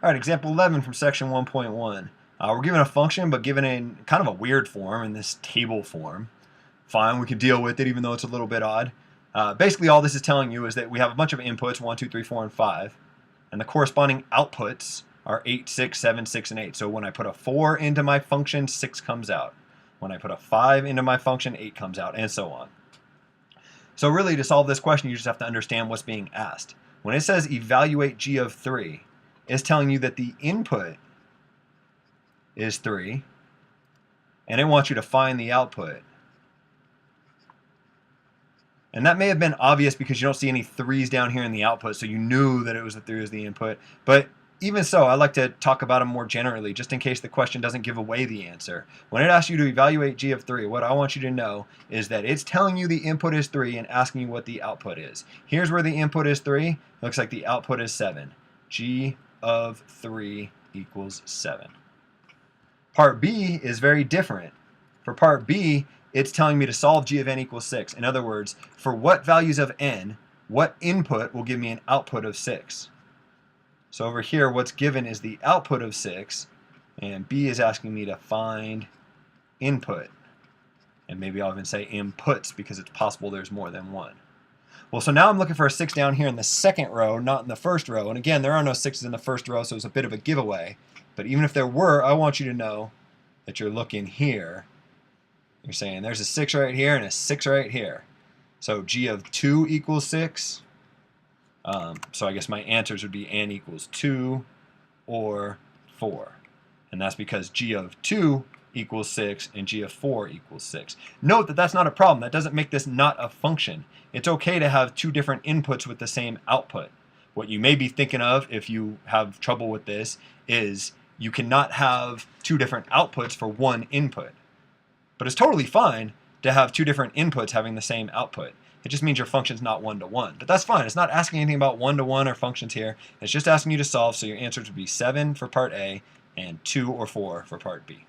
All right, example 11 from section 1.1. We're given a function, but given in kind of a weird form, in this table form. Fine, we can deal with it, even though it's a little bit odd. Basically, all this is telling you is that we have a bunch of inputs, 1, 2, 3, 4, and 5, and the corresponding outputs are 8, 6, 7, 6, and 8. So when I put a 4 into my function, 6 comes out. When I put a 5 into my function, 8 comes out, and so on. So really, to solve this question, you just have to understand what's being asked. When it says evaluate g of 3, it's telling you that the input is 3, and it wants you to find the output. And that may have been obvious because you don't see any 3's down here in the output, so you knew that it was the 3 was the input. But even so, I like to talk about them more generally, just in case the question doesn't give away the answer. When it asks you to evaluate g of 3, what I want you to know is that it's telling you the input is 3 and asking you what the output is. Here's where the input is 3. It looks like the output is 7. G of 3 equals 7. Part B is very different. For part B, it's telling me to solve g of n equals 6. In other words, for what values of n, what input will give me an output of 6? So over here, what's given is the output of 6, and B is asking me to find input. And maybe I'll even say inputs because it's possible there's more than one. Well, so now I'm looking for a 6 down here in the second row, not in the first row. And again, there are no 6's in the first row, so it's a bit of a giveaway. But even if there were, I want you to know that you're looking here. You're saying there's a 6 right here and a 6 right here. So g of 2 equals 6. So I guess my answers would be n equals 2 or 4. And that's because g of 2 equals 6 and g of 4 equals 6. Note that that's not a problem. That doesn't make this not a function. It's okay to have two different inputs with the same output. What you may be thinking of if you have trouble with this is you cannot have two different outputs for one input. But it's totally fine to have two different inputs having the same output. It just means your function's not one-to-one. But that's fine. It's not asking anything about one-to-one or functions here. It's just asking you to solve, so your answers would be 7 for part A and 2 or 4 for part B.